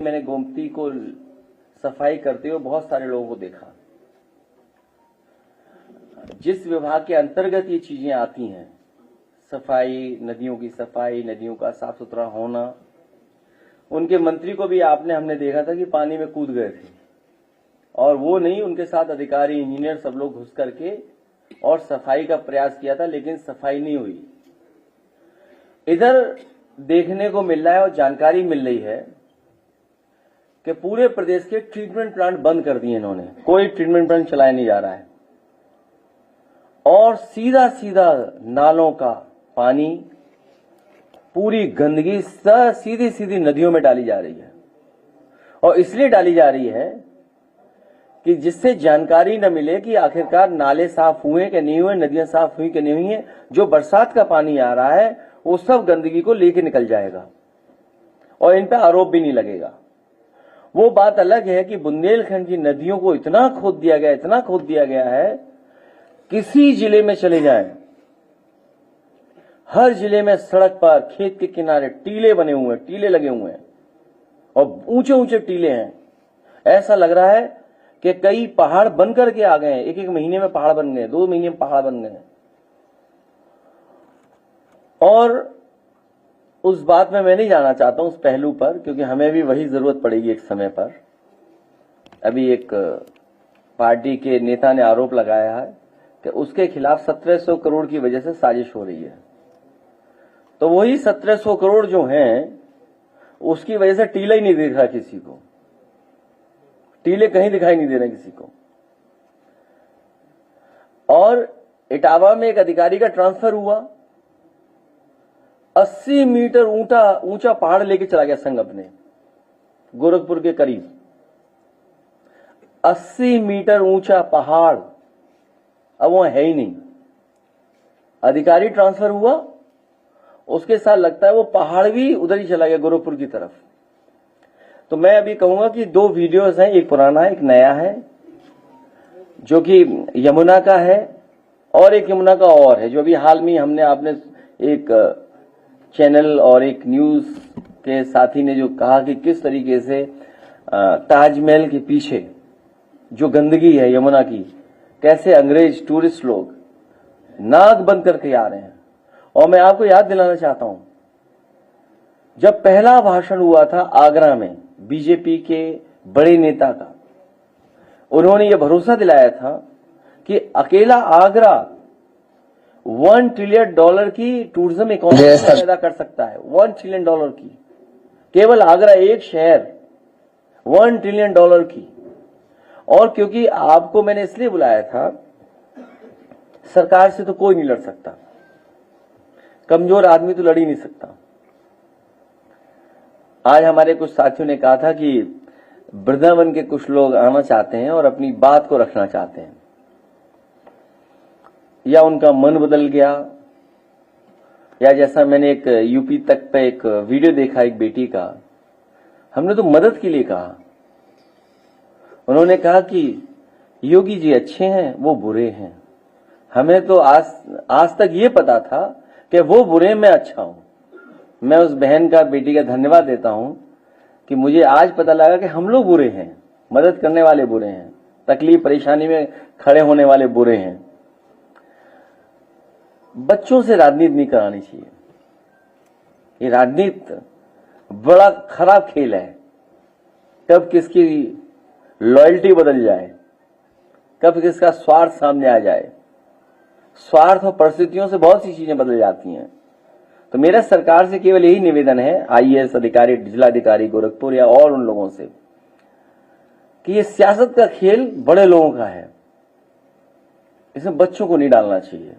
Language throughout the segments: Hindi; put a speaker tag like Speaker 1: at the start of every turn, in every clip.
Speaker 1: मैंने गोमती को सफाई करते हुए बहुत सारे लोगों को देखा। जिस विभाग के अंतर्गत ये चीजें आती हैं, सफाई, नदियों की सफाई, नदियों का साफ सुथरा होना, उनके मंत्री को भी हमने देखा था कि पानी में कूद गए थे, और वो नहीं, उनके साथ अधिकारी, इंजीनियर सब लोग घुस करके और सफाई का प्रयास किया था, लेकिन सफाई नहीं हुई। इधर देखने को मिल रहा है और जानकारी मिल रही है कि पूरे प्रदेश के ट्रीटमेंट प्लांट बंद कर दिए इन्होंने, कोई ट्रीटमेंट प्लांट चलाया नहीं जा रहा है, और सीधा सीधा नालों का पानी, पूरी गंदगी सीधी सीधी नदियों में डाली जा रही है। और इसलिए डाली जा रही है कि जिससे जानकारी न मिले कि आखिरकार नाले साफ हुए कि नहीं हुए, नदियां साफ हुई कि नहीं हुई है। जो बरसात का पानी आ रहा है वो सब गंदगी को लेके निकल जाएगा और इन पे आरोप भी नहीं लगेगा। वो बात अलग है कि बुंदेलखंड की नदियों को इतना खोद दिया गया, इतना खोद दिया गया है, किसी जिले में चले जाएं, हर जिले में सड़क पर, खेत के किनारे टीले बने हुए हैं, टीले लगे हुए हैं, और ऊंचे ऊंचे टीले हैं। ऐसा लग रहा है कि कई पहाड़ बन करके आ गए हैं, एक एक महीने में पहाड़ बन गए, 2 महीने में पहाड़ बन गए। और उस बात में मैं नहीं जाना चाहता हूं, उस पहलू पर, क्योंकि हमें भी वही जरूरत पड़ेगी एक समय पर। अभी एक पार्टी के नेता ने आरोप लगाया है कि उसके खिलाफ 1700 करोड़ की वजह से साजिश हो रही है। तो वही 1700 करोड़ जो हैं, उसकी वजह से टीला ही नहीं दिख रहा किसी को, टीले कहीं दिखाई नहीं दे रहे किसी को। और इटावा में एक अधिकारी का ट्रांसफर हुआ, 80 मीटर ऊंचा पहाड़ लेके चला गया संघ अपने, गोरखपुर के करीब 80 मीटर ऊंचा पहाड़, अब वो है ही नहीं। अधिकारी ट्रांसफर हुआ, उसके साथ लगता है वो पहाड़ भी उधर ही चला गया, गोरखपुर की तरफ। तो मैं अभी कहूंगा कि 2 वीडियोस हैं, एक पुराना है, एक नया है, जो कि यमुना का है, और एक यमुना का और है, जो अभी हाल में आपने एक चैनल और एक न्यूज के साथी ने जो कहा कि किस तरीके से ताजमहल के पीछे जो गंदगी है यमुना की, कैसे अंग्रेज टूरिस्ट लोग नाक बंद करके आ रहे हैं। और मैं आपको याद दिलाना चाहता हूं, जब पहला भाषण हुआ था आगरा में बीजेपी के बड़े नेता का, उन्होंने ये भरोसा दिलाया था कि अकेला आगरा $1 ट्रिलियन की टूरिज्म इकोनॉमी पैदा कर सकता है। $1 ट्रिलियन की, केवल आगरा एक शहर, $1 ट्रिलियन की। और क्योंकि आपको मैंने इसलिए बुलाया था, सरकार से तो कोई नहीं लड़ सकता, कमजोर आदमी तो लड़ ही नहीं सकता। आज हमारे कुछ साथियों ने कहा था कि वृंदावन के कुछ लोग आना चाहते हैं और अपनी बात को रखना चाहते हैं, या उनका मन बदल गया, या जैसा मैंने एक यूपी तक पे एक वीडियो देखा एक बेटी का, हमने तो मदद के लिए कहा, उन्होंने कहा कि योगी जी अच्छे हैं, वो बुरे हैं। हमें तो आज तक ये पता था कि वो बुरे, मैं अच्छा हूं। मैं उस बहन का, बेटी का धन्यवाद देता हूं कि मुझे आज पता लगा कि हम लोग बुरे हैं, मदद करने वाले बुरे हैं, तकलीफ परेशानी में खड़े होने वाले बुरे हैं। बच्चों से राजनीति नहीं करानी चाहिए, ये राजनीति बड़ा खराब खेल है। कब किसकी लॉयल्टी बदल जाए, कब किसका स्वार्थ सामने आ जाए, स्वार्थ और परिस्थितियों से बहुत सी चीजें बदल जाती हैं। तो मेरा सरकार से केवल यही निवेदन है, आईएएस अधिकारी, जिलाधिकारी गोरखपुर या और उन लोगों से, कि ये सियासत का खेल बड़े लोगों का है, इसमें बच्चों को नहीं डालना चाहिए।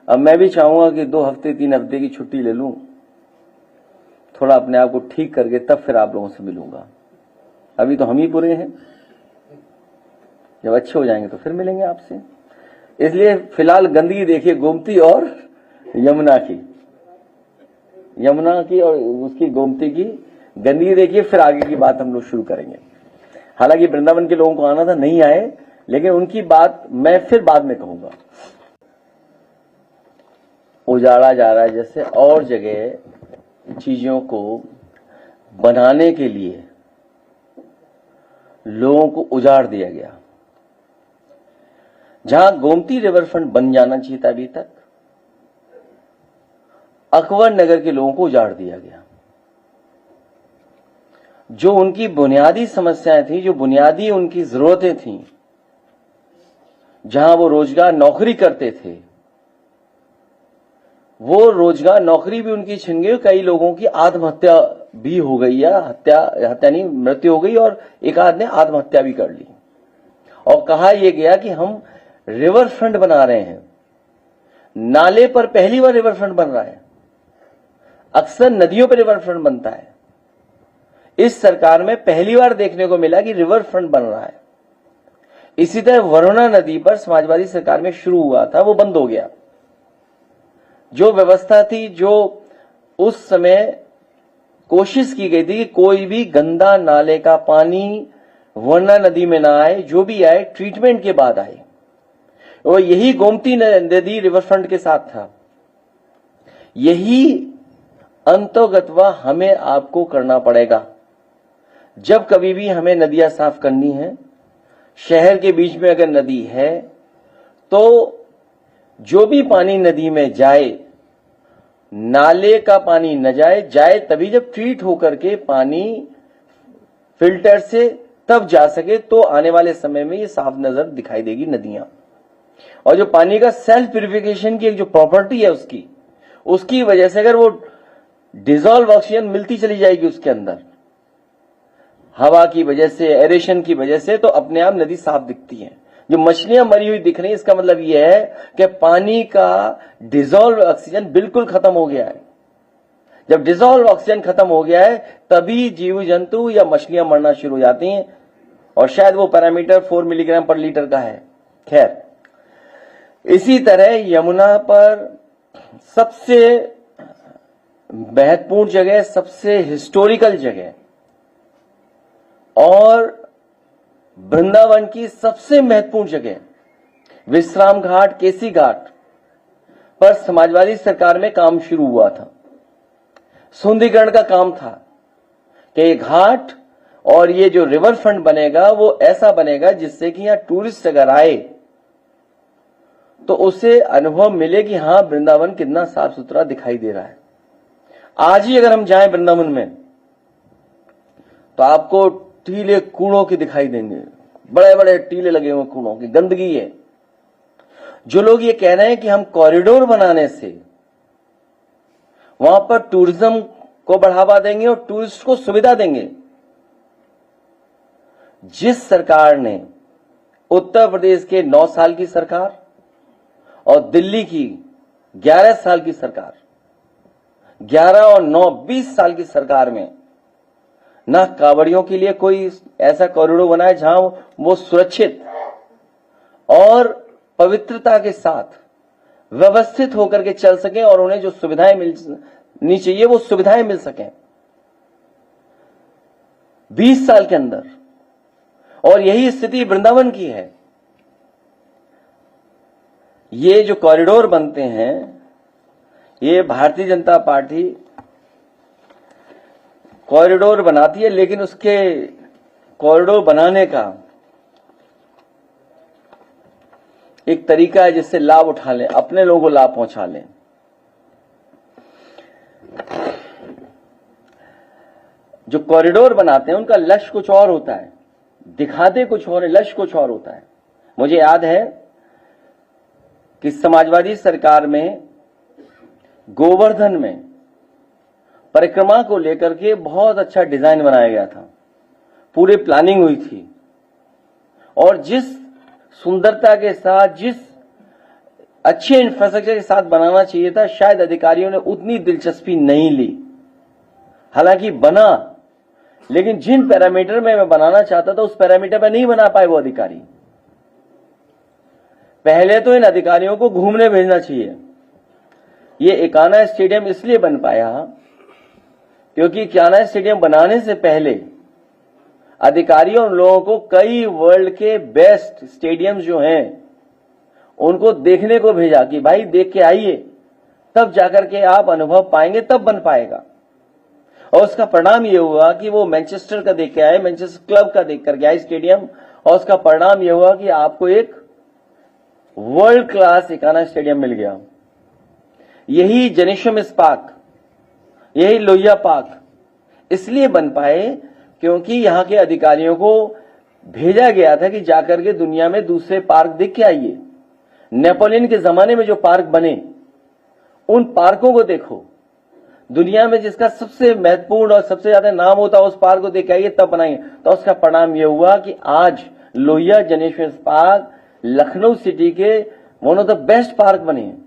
Speaker 1: अब मैं भी चाहूंगा कि 2 हफ्ते 3 हफ्ते की छुट्टी ले लूं, थोड़ा अपने आप को ठीक करके तब फिर आप लोगों से मिलूंगा। अभी तो हम ही बुरे हैं, जब अच्छे हो जाएंगे तो फिर मिलेंगे आपसे। इसलिए फिलहाल गंदगी देखिए गोमती और यमुना की और उसकी गोमती की गंदगी देखिए, फिर आगे की बात हम लोग शुरू करेंगे। हालांकि वृंदावन के लोगों को आना था, नहीं आए, लेकिन उनकी बात मैं फिर बाद में कहूंगा। उजाड़ा जा रहा है जैसे, और जगह चीजों को बनाने के लिए लोगों को उजाड़ दिया गया। जहां गोमती रिवरफ्रंट बन जाना चाहिए था अभी तक, अकबर नगर के लोगों को उजाड़ दिया गया। जो उनकी बुनियादी समस्याएं थी, जो बुनियादी उनकी जरूरतें थीं, जहां वो रोजगार नौकरी करते थे, वो रोजगार नौकरी भी उनकी छिन गई। कई लोगों की आत्महत्या भी हो गई, या हत्या नहीं, मृत्यु हो गई, और एक आदमी ने आत्महत्या भी कर ली। और कहा यह गया कि हम रिवर फ्रंट बना रहे हैं। नाले पर पहली बार रिवर फ्रंट बन रहा है। अक्सर नदियों पर रिवर फ्रंट बनता है। इस सरकार में पहली बार देखने को मिला कि रिवर फ्रंट बन रहा है। इसी तरह वरुणा नदी पर समाजवादी सरकार में शुरू हुआ था, वो बंद हो गया। जो व्यवस्था थी, जो उस समय कोशिश की गई थी कि कोई भी गंदा नाले का पानी वरुणा नदी में ना आए, जो भी आए ट्रीटमेंट के बाद आए, और यही गोमती नदी रिवरफ्रंट के साथ था। यही अंतोगत्वा हमें आपको करना पड़ेगा। जब कभी भी हमें नदियां साफ करनी है, शहर के बीच में अगर नदी है, तो जो भी पानी नदी में जाए, नाले का पानी न जाए तभी जब ट्रीट होकर के पानी फिल्टर से तब जा सके, तो आने वाले समय में ये साफ नजर दिखाई देगी नदियां। और जो पानी का सेल्फ प्यूरिफिकेशन की एक जो प्रॉपर्टी है उसकी वजह से अगर वो डिसॉल्व ऑक्सीजन मिलती चली जाएगी उसके अंदर, हवा की वजह से, एरेशन की वजह से, तो अपने आप नदी साफ दिखती है। जो मछलियां मरी हुई दिख रही है, इसका मतलब यह है कि पानी का डिसॉल्व ऑक्सीजन बिल्कुल खत्म हो गया है। जब डिसॉल्व ऑक्सीजन खत्म हो गया है, तभी जीव जंतु या मछलियां मरना शुरू हो जाती हैं, और शायद वो पैरामीटर 4 मिलीग्राम पर लीटर का है। खैर, इसी तरह यमुना पर सबसे महत्वपूर्ण जगह, सबसे हिस्टोरिकल जगह, और वृंदावन की सबसे महत्वपूर्ण जगह विश्राम घाट, केसी घाट पर समाजवादी सरकार में काम शुरू हुआ था। सुंदरीकरण का काम था कि ये घाट और ये जो रिवर फ्रंट बनेगा, वो ऐसा बनेगा जिससे कि यहां टूरिस्ट अगर आए तो उसे अनुभव मिले कि हां, वृंदावन कितना साफ सुथरा दिखाई दे रहा है। आज ही अगर हम जाएं वृंदावन में, तो आपको टीले कूड़ों के दिखाई देंगे। बड़े बड़े टीले लगे हुए कूड़ों की, गंदगी है। जो लोग ये कह रहे हैं कि हम कॉरिडोर बनाने से वहां पर टूरिज्म को बढ़ावा देंगे और टूरिस्ट को सुविधा देंगे, जिस सरकार ने, उत्तर प्रदेश के 9 साल की सरकार और दिल्ली की 11 साल की सरकार, 11 और 9 20 साल की सरकार में ना कांवड़ियों के लिए कोई ऐसा कॉरिडोर बनाया जहां वो सुरक्षित और पवित्रता के साथ व्यवस्थित होकर के चल सके और उन्हें जो सुविधाएं मिलनी चाहिए वो सुविधाएं मिल सकें 20 साल के अंदर। और यही स्थिति वृंदावन की है। ये जो कॉरिडोर बनते हैं, ये भारतीय जनता पार्टी कॉरिडोर बनाती है, लेकिन उसके कॉरिडोर बनाने का एक तरीका है जिससे लाभ उठा लें, अपने लोगों को लाभ पहुंचा लें। जो कॉरिडोर बनाते हैं उनका लक्ष्य कुछ और होता है, दिखाते कुछ और है, लक्ष्य कुछ और होता है। मुझे याद है कि समाजवादी सरकार में गोवर्धन में परिक्रमा को लेकर के बहुत अच्छा डिजाइन बनाया गया था, पूरी प्लानिंग हुई थी, और जिस सुंदरता के साथ, जिस अच्छे इंफ्रास्ट्रक्चर के साथ बनाना चाहिए था, शायद अधिकारियों ने उतनी दिलचस्पी नहीं ली। हालांकि बना, लेकिन जिन पैरामीटर में मैं बनाना चाहता था उस पैरामीटर पर नहीं बना पाए वो अधिकारी। पहले तो इन अधिकारियों को घूमने भेजना चाहिए। ये इकाना स्टेडियम इसलिए बन पाया क्योंकि इकाना स्टेडियम बनाने से पहले अधिकारियों और लोगों को कई वर्ल्ड के बेस्ट स्टेडियम जो हैं उनको देखने को भेजा कि भाई देख के आइए, तब जाकर के आप अनुभव पाएंगे, तब बन पाएगा। और उसका परिणाम ये हुआ कि वो मैनचेस्टर का देख के आए, मैनचेस्टर क्लब का देख करके आए स्टेडियम, और उसका परिणाम ये हुआ कि आपको एक वर्ल्ड क्लास इकाना स्टेडियम मिल गया। यही जनेश्वरमिस पार्क, यही लोहिया पार्क इसलिए बन पाए क्योंकि यहां के अधिकारियों को भेजा गया था कि जाकर के दुनिया में दूसरे पार्क देख के आइए। नेपोलियन के जमाने में जो पार्क बने उन पार्कों को देखो, दुनिया में जिसका सबसे महत्वपूर्ण और सबसे ज्यादा नाम होता है उस पार्क को देख के आइए, तब बनाएंगे। तो उसका परिणाम यह हुआ कि आज लोहिया जनेश्वरमिस पार्क लखनऊ सिटी के one of the best park बने हैं।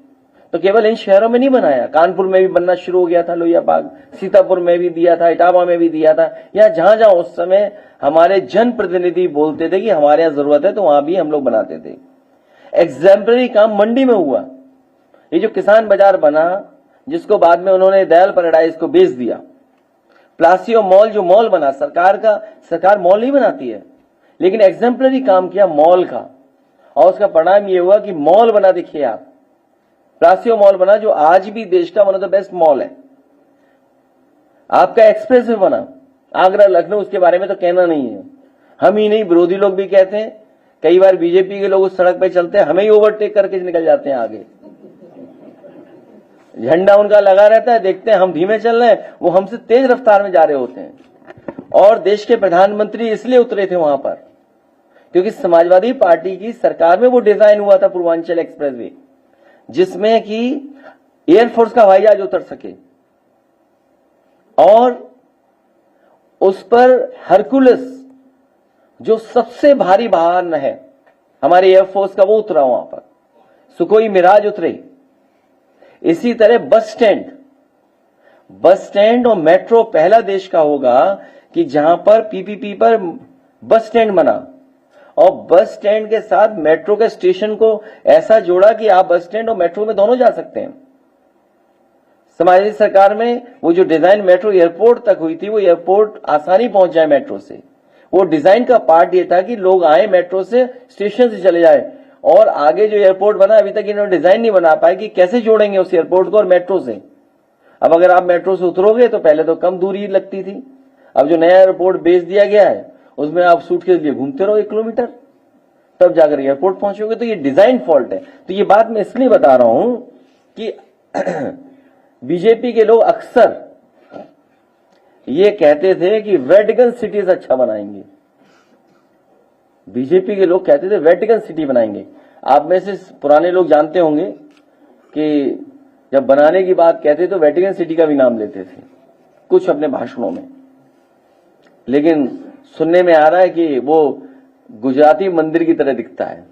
Speaker 1: तो केवल इन शहरों में नहीं बनाया, कानपुर में भी बनना शुरू हो गया था लोहिया पार्क, सीतापुर में भी दिया था, इटावा में भी दिया था, या जहां जहां उस समय हमारे जनप्रतिनिधि बोलते थे कि हमारे यहां जरूरत है तो वहां भी हम लोग बनाते थे। एग्जाम्पलरी काम मंडी में हुआ। ये जो किसान बाजार बना, जिसको बाद में उन्होंने दयाल पैराडाइज को बेच दिया, प्लासियो मॉल जो मॉल बना, सरकार मॉल नहीं बनाती है, लेकिन एग्जाम्पलरी काम किया मॉल का, और उसका परिणाम ये हुआ कि मॉल बना, देखिए आप, प्लासियो मॉल बना जो आज भी देश का one of the best mall है। आपका एक्सप्रेस वे बना, आगरा लखनऊ, उसके बारे में तो कहना नहीं है। हम ही नहीं, विरोधी लोग भी कहते हैं, कई बार बीजेपी के लोग उस सड़क पे चलते हैं, हमें ही ओवरटेक करके निकल जाते हैं आगे। झंडा उनका लगा रहता है, देखते हैं हम धीमे चल रहे हैं, वो हमसे तेज रफ्तार में जा रहे होते हैं। और देश के प्रधानमंत्री इसलिए उतरे थे वहां पर क्योंकि समाजवादी पार्टी की सरकार में वो डिजाइन हुआ था पूर्वांचल एक्सप्रेसवे, जिसमें कि एयरफोर्स का हवाई जहाज उतर सके, और उस पर हरकुलस जो सबसे भारी वाहन है हमारे एयरफोर्स का, वो उतरा वहां पर, सुखोई मिराज उतरे। इसी तरह बस स्टैंड और मेट्रो पहला देश का होगा कि जहां पर पीपीपी पर बस स्टैंड बना, और बस स्टैंड के साथ मेट्रो के स्टेशन को ऐसा जोड़ा कि आप बस स्टैंड और मेट्रो में दोनों जा सकते हैं। समाजवादी सरकार में वो जो डिजाइन मेट्रो एयरपोर्ट तक हुई थी, वो एयरपोर्ट आसानी पहुंच जाए मेट्रो से, वो डिजाइन का पार्ट ये था कि लोग आए मेट्रो से, स्टेशन से चले जाए। और आगे जो एयरपोर्ट बना, अभी तक इन्होंने डिजाइन नहीं बना पाए कि कैसे जोड़ेंगे उस एयरपोर्ट को और मेट्रो से। अब अगर आप मेट्रो से उतरोगे तो पहले तो कम दूरी लगती थी, अब जो नया एयरपोर्ट बेच दिया गया है उसमें आप सूटकेस लिए घूमते रहो 1 किलोमीटर, तब जाकर एयरपोर्ट पहुंचोगे। तो ये डिजाइन फॉल्ट है। तो ये बात मैं इसलिए बता रहा हूं कि बीजेपी के लोग अक्सर ये कहते थे कि वेटिकन सिटीज अच्छा बनाएंगे, बीजेपी के लोग कहते थे वेटिकन सिटी बनाएंगे। आप में से पुराने लोग जानते होंगे कि जब बनाने की बात कहते तो वेटिकन सिटी का भी नाम लेते थे कुछ अपने भाषणों में, लेकिन सुनने में आ रहा है कि वो गुजराती मंदिर की तरह दिखता है।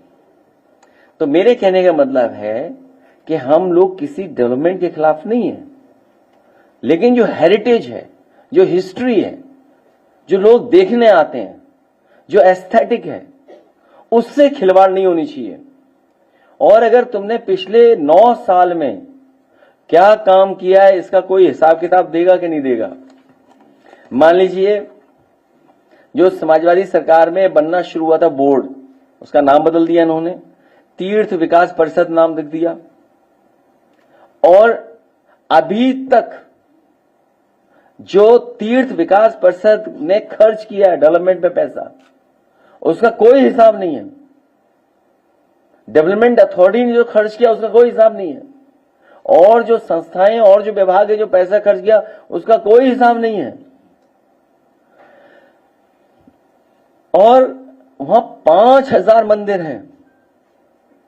Speaker 1: तो मेरे कहने का मतलब है कि हम लोग किसी डेवलपमेंट के खिलाफ नहीं है, लेकिन जो हेरिटेज है, जो हिस्ट्री है, जो लोग देखने आते हैं, जो एस्थेटिक है, उससे खिलवाड़ नहीं होनी चाहिए। और अगर तुमने पिछले 9 साल में क्या काम किया है इसका कोई हिसाब किताब देगा कि नहीं देगा। मान लीजिए जो समाजवादी सरकार में बनना शुरू हुआ था बोर्ड, उसका नाम बदल दिया इन्होंने, तीर्थ विकास परिषद नाम लिख दिया, और अभी तक जो तीर्थ विकास परिषद ने खर्च किया है डेवलपमेंट में पैसा, उसका कोई हिसाब नहीं है। डेवलपमेंट अथॉरिटी ने जो खर्च किया उसका कोई हिसाब नहीं है, और जो संस्थाएं और जो विभाग है जो पैसा खर्च किया उसका कोई हिसाब नहीं है। और वहां 5000 मंदिर हैं,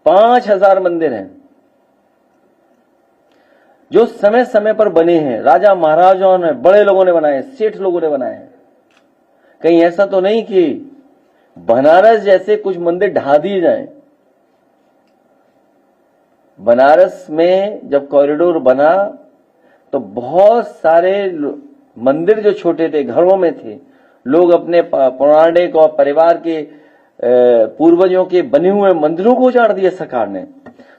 Speaker 1: 5000 मंदिर हैं जो समय समय पर बने हैं, राजा महाराजाओं ने, बड़े लोगों ने बनाए, सेठ लोगों ने बनाए हैं। कहीं ऐसा तो नहीं कि बनारस जैसे कुछ मंदिर ढा दिए जाएं। बनारस में जब कॉरिडोर बना तो बहुत सारे मंदिर जो छोटे थे, घरों में थे, लोग अपने पौराणिक और परिवार के पूर्वजों के बने हुए मंदिरों को उजाड़ दिया सरकार ने।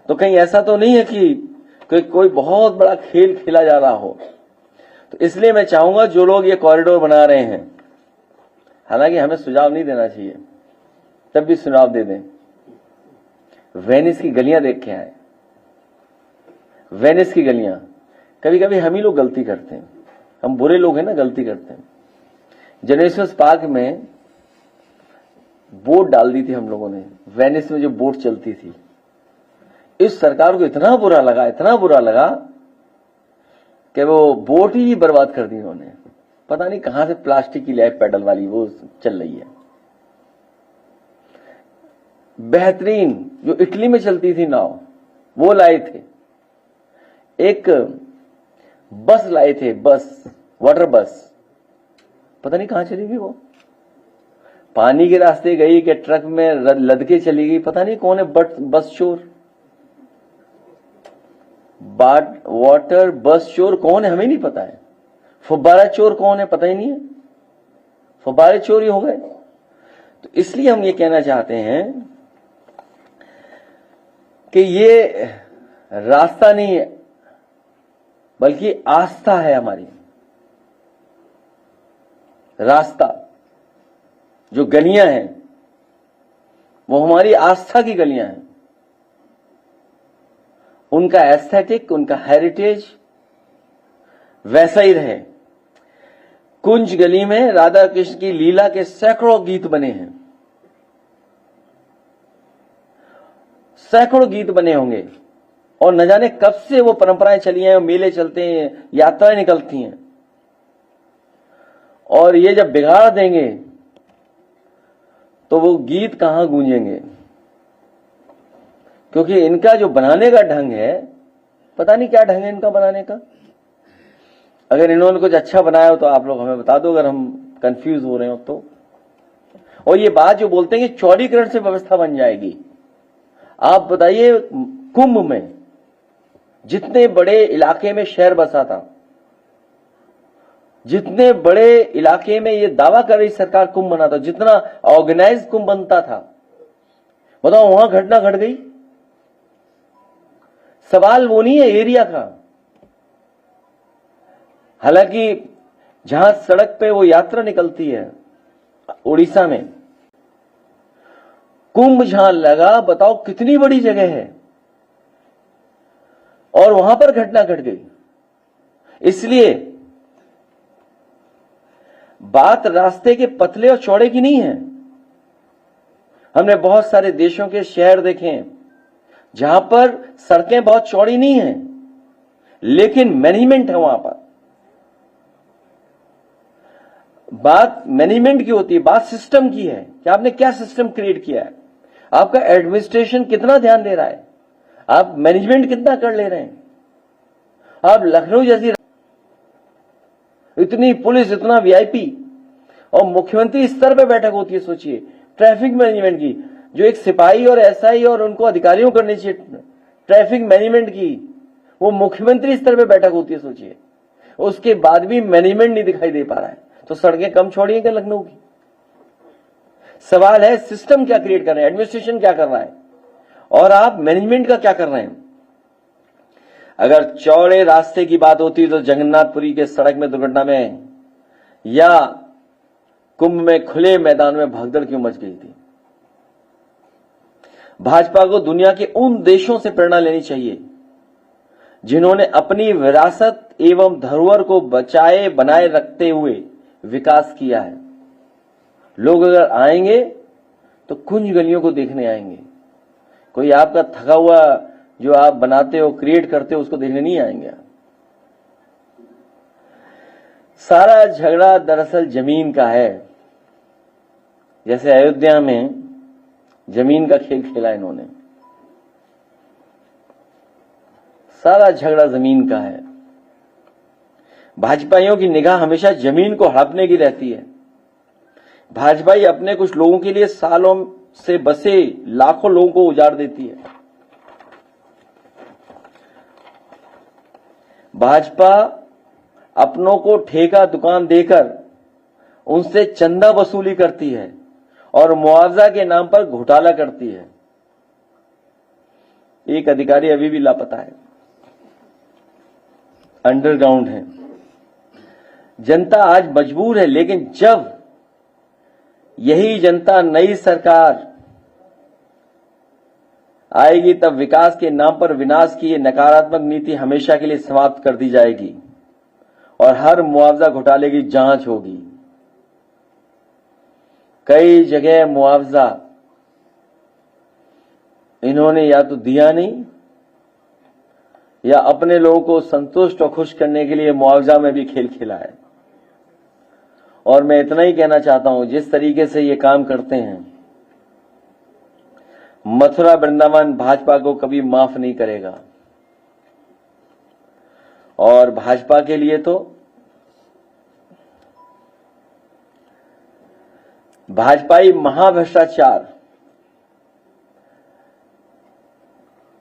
Speaker 1: तो कहीं ऐसा तो नहीं है कि कोई बहुत बड़ा खेल खेला जा रहा हो। तो इसलिए मैं चाहूंगा जो लोग ये कॉरिडोर बना रहे हैं, हालांकि हमें सुझाव नहीं देना चाहिए, तब भी सुझाव दे दें। वेनिस की गलियां देख के आए, वेनिस की गलियां। कभी कभी हम ही लोग गलती करते हैं। हम बुरे लोग हैं ना, गलती करते हैं। जेनेसिस पार्क में बोट डाल दी थी हम लोगों ने, वेनिस में जो बोट चलती थी। इस सरकार को इतना बुरा लगा कि वो बोट ही बर्बाद कर दी उन्होंने। पता नहीं कहां से प्लास्टिक की लाइफ पैडल वाली वो चल रही है। बेहतरीन जो इटली में चलती थी नाव, वो लाए थे। एक बस लाए थे, बस, वाटर बस, पता नहीं कहां चली गई वो। पानी के रास्ते गई कि ट्रक में लद के चली गई, पता नहीं कौन है बस चोर। वाटर बस चोर कौन है हमें नहीं पता है। फुब्बारा चोर कौन है पता ही नहीं है। फुब्बारे चोर ही हो गए। तो इसलिए हम ये कहना चाहते हैं कि ये रास्ता नहीं है बल्कि आस्था है हमारी। रास्ता, जो गलियां हैं वो हमारी आस्था की गलियां हैं। उनका एस्थेटिक, उनका हेरिटेज वैसा ही रहे। कुंज गली में राधा कृष्ण की लीला के सैकड़ों गीत बने हैं, सैकड़ों गीत बने होंगे, और न जाने कब से वो परंपराएं चली हैं, मेले चलते हैं, यात्राएं निकलती हैं। और ये जब बिगाड़ देंगे तो वो गीत कहां गूंजेंगे, क्योंकि इनका जो बनाने का ढंग है, पता नहीं क्या ढंग है इनका बनाने का। अगर इन्होंने कुछ अच्छा बनाया हो तो आप लोग हमें बता दो, अगर हम कंफ्यूज हो रहे हो तो। और ये बात जो बोलते हैं कि चौड़ीकरण से व्यवस्था बन जाएगी, आप बताइए कुंभ में जितने बड़े इलाके में शहर बसा था, जितने बड़े इलाके में ये दावा कर रही सरकार कुंभ बनाता, जितना ऑर्गेनाइज कुंभ बनता था, बताओ वहां घटना घट गई। सवाल वो नहीं है एरिया का। हालांकि जहां सड़क पे वो यात्रा निकलती है उड़ीसा में, कुंभ जहां लगा, बताओ कितनी बड़ी जगह है, और वहां पर घटना घट गई। इसलिए बात रास्ते के पतले और चौड़े की नहीं है। हमने बहुत सारे देशों के शहर देखे हैं जहां पर सड़कें बहुत चौड़ी नहीं हैं, लेकिन मैनेजमेंट है वहां पर। बात मैनेजमेंट की होती है, बात सिस्टम की है कि आपने क्या सिस्टम क्रिएट किया है, आपका एडमिनिस्ट्रेशन कितना ध्यान दे रहा है, आप मैनेजमेंट कितना कर ले रहे हैं। आप लखनऊ जैसी इतनी पुलिस, इतना वीआईपी, और मुख्यमंत्री स्तर पे बैठक होती है, सोचिए ट्रैफिक मैनेजमेंट की, जो एक सिपाही और एसआई और उनको अधिकारियों करनी चाहिए ट्रैफिक मैनेजमेंट की, वो मुख्यमंत्री स्तर पे बैठक होती है, सोचिए। उसके बाद भी मैनेजमेंट नहीं दिखाई दे पा रहा है, तो सड़कें कम छोड़ी हैं क्या लखनऊ की? सवाल है सिस्टम क्या क्रिएट कर रहे हैं, एडमिनिस्ट्रेशन क्या कर रहा है, और आप मैनेजमेंट का क्या कर रहे हैं। अगर चौड़े रास्ते की बात होती तो जगन्नाथपुरी के सड़क में दुर्घटना में या कुंभ में खुले मैदान में भगदड़ क्यों मच गई थी। भाजपा को दुनिया के उन देशों से प्रेरणा लेनी चाहिए जिन्होंने अपनी विरासत एवं धरोहर को बचाए बनाए रखते हुए विकास किया है। लोग अगर आएंगे तो कुंज गलियों को देखने आएंगे, कोई आपका थका हुआ जो आप बनाते हो, क्रिएट करते हो, उसको देखने नहीं आएंगे। सारा झगड़ा दरअसल जमीन का है। जैसे अयोध्या में जमीन का खेल खेला इन्होंने, सारा झगड़ा जमीन का है। भाजपाइयों की निगाह हमेशा जमीन को हड़पने की रहती है। भाजपाई अपने कुछ लोगों के लिए सालों से बसे लाखों लोगों को उजाड़ देती है। भाजपा अपनों को ठेका दुकान देकर उनसे चंदा वसूली करती है और मुआवजा के नाम पर घोटाला करती है। एक अधिकारी अभी भी लापता है, अंडरग्राउंड है। जनता आज मजबूर है, लेकिन जब यही जनता नई सरकार आएगी तब विकास के नाम पर विनाश की ये नकारात्मक नीति हमेशा के लिए समाप्त कर दी जाएगी और हर मुआवजा घोटाले की जांच होगी। कई जगह मुआवजा इन्होंने या तो दिया नहीं या अपने लोगों को संतुष्ट और खुश करने के लिए मुआवजा में भी खेल खेला है। और मैं इतना ही कहना चाहता हूं, जिस तरीके से ये काम करते हैं, मथुरा वृंदावन भाजपा को कभी माफ नहीं करेगा। और भाजपा के लिए तो भाजपाई महाभ्रष्टाचार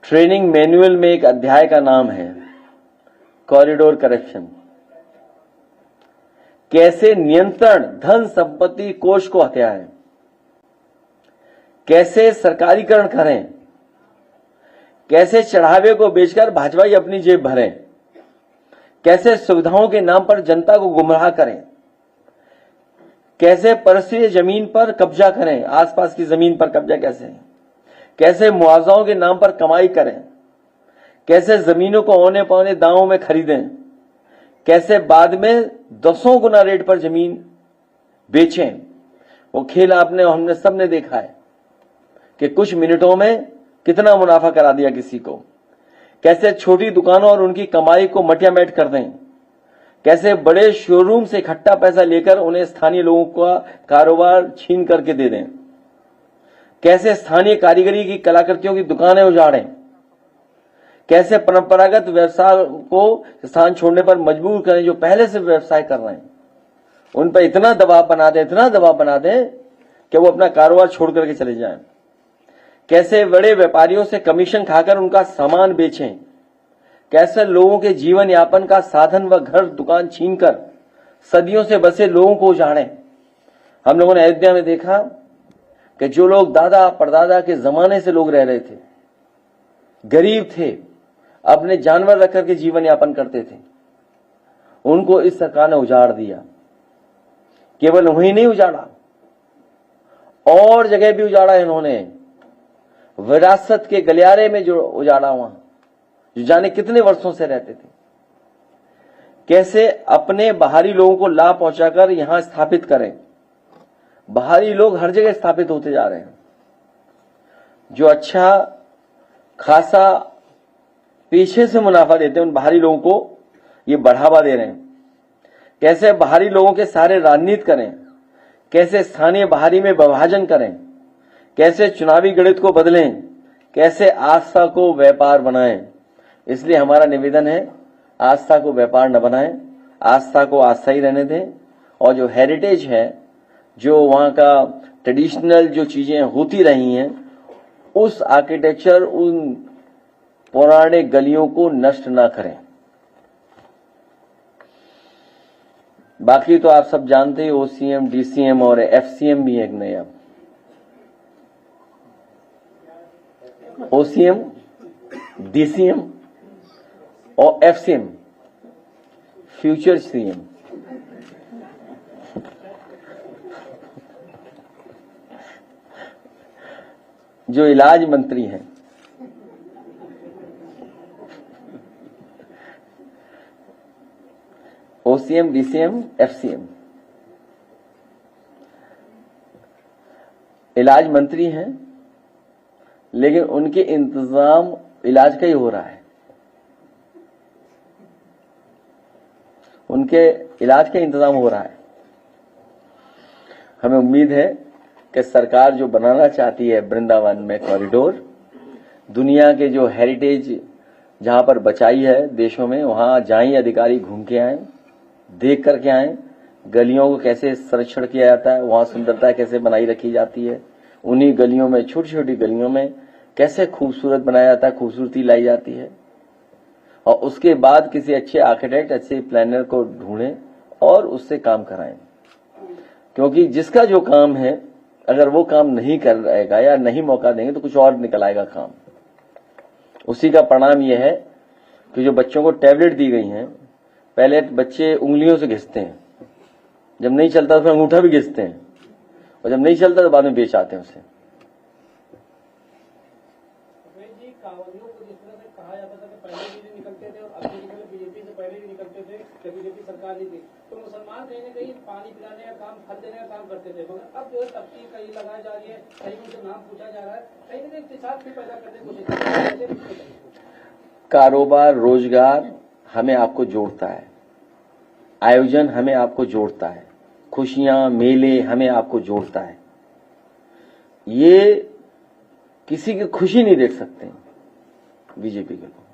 Speaker 1: ट्रेनिंग मैनुअल में एक अध्याय का नाम है कॉरिडोर करप्शन। कैसे नियंत्रण धन संपत्ति कोष को हथियाएं, कैसे सरकारीकरण करें, कैसे चढ़ावे को बेचकर भाजपाई अपनी जेब भरें, कैसे सुविधाओं के नाम पर जनता को गुमराह करें, कैसे परस्त्रीय जमीन पर कब्जा करें, आसपास की जमीन पर कब्जा कैसे मुआवजाओं के नाम पर कमाई करें, कैसे जमीनों को औने पौने दामों में खरीदें, कैसे बाद में 10 गुना रेट पर जमीन बेचें। वो खेल आपने हमने सबने देखा है कि कुछ मिनटों में कितना मुनाफा करा दिया किसी को। कैसे छोटी दुकानों और उनकी कमाई को मटियामेट कर दें, कैसे बड़े शोरूम से इकट्ठा पैसा लेकर उन्हें स्थानीय लोगों का कारोबार छीन करके दे दें, कैसे स्थानीय कारीगरी की कलाकृतियों की दुकानें उजाड़ें, कैसे परंपरागत व्यवसाय को स्थान छोड़ने पर मजबूर करें जो पहले से व्यवसाय कर रहे हैं, उन पर इतना दबाव बना दें कि वो अपना कारोबार छोड़ करके चले जाएं। कैसे बड़े व्यापारियों से कमीशन खाकर उनका सामान बेचें, कैसे लोगों के जीवन यापन का साधन व घर दुकान छीनकर सदियों से बसे लोगों को उजाड़ें। हम लोगों ने अयोध्या में देखा कि जो लोग दादा परदादा के जमाने से लोग रह रहे थे, गरीब थे, अपने जानवर रख करके जीवन यापन करते थे, उनको इस सरकार ने उजाड़ दिया। केवल वहीं नहीं उजाड़ा, और जगह भी उजाड़ा इन्होंने। विरासत के गलियारे में जो उजाड़ा, वहां जो जाने कितने वर्षों से रहते थे, कैसे अपने बाहरी लोगों को लाभ पहुंचाकर यहां स्थापित करें। बाहरी लोग हर जगह स्थापित होते जा रहे हैं, जो अच्छा खासा पीछे से मुनाफा देते हैं उन बाहरी लोगों को ये बढ़ावा दे रहे हैं। कैसे बाहरी लोगों के सारे राजनीति करें, कैसे स्थानीय बाहरी में विभाजन करें, कैसे चुनावी गणित को बदलें, कैसे आस्था को व्यापार बनाएं। इसलिए हमारा निवेदन है, आस्था को व्यापार न बनाएं, आस्था को आस्था ही रहने दें। और जो हेरिटेज है, जो वहां का ट्रेडिशनल जो चीजें होती रही हैं, उस आर्किटेक्चर, उन पौराणिक गलियों को नष्ट ना करें। बाकी तो आप सब जानते हैं, ओसीएम, डीसीएम और एफसीएम भी एक नया। ओसीएम, डीसीएम और एफसीएम, फ्यूचर सीएम। जो इलाज मंत्री हैं, ओसीएम, डीसीएम, एफसीएम इलाज मंत्री हैं, लेकिन उनके इंतजाम इलाज का ही हो रहा है। उनके इलाज का इंतजाम हो रहा है। हमें उम्मीद है कि सरकार जो बनाना चाहती है वृंदावन में कॉरिडोर, दुनिया के जो हेरिटेज जहां पर बचाई है देशों में, वहां जाएं, अधिकारी घूम के आए, देख करके आए, गलियों को कैसे संरक्षण किया जाता है, वहां सुंदरता कैसे बनाई रखी जाती है, उन्हीं गलियों में, छोटी छोटी गलियों में कैसे खूबसूरत बनाया जाता है, खूबसूरती लाई जाती है। और उसके बाद किसी अच्छे आर्किटेक्ट, अच्छे प्लानर को ढूंढें और उससे काम कराएं। क्योंकि जिसका जो काम है, अगर वो काम नहीं कर रहेगा या नहीं मौका देंगे तो कुछ और निकल आएगा काम। उसी का परिणाम यह है कि जो बच्चों को टैबलेट दी गई हैं, पहले बच्चे उंगलियों से घिसते हैं, जब नहीं चलता तो फिर अंगूठा भी घिसते हैं, और जब नहीं चलता तो बाद में बेच आते हैं उसे।
Speaker 2: कांवड़ियों को जिस तरह से कहा जाता था कि पहले भी निकलते थे और अब भी बीजेपी से पहले भी निकलते थे, बीजेपी सरकार नहीं थी तो मुसलमान कहीं ना कहीं पानी पिलाने का काम, फल देने का काम करते थे, मगर अब जो है तफ्तीश कहीं लगाई जा रही है, कहीं उनसे नाम पूछा जा रहा है, कहीं ना कहीं इत्तेसाक भी पैदा करने की कोशिश कर रहे हैं।
Speaker 1: कारोबार, रोजगार हमें आपको जोड़ता है, आयोजन हमें आपको जोड़ता है, खुशियां, मेले हमें आपको जोड़ता है। ये किसी की खुशी नहीं देख सकते बीजेपी के लोग।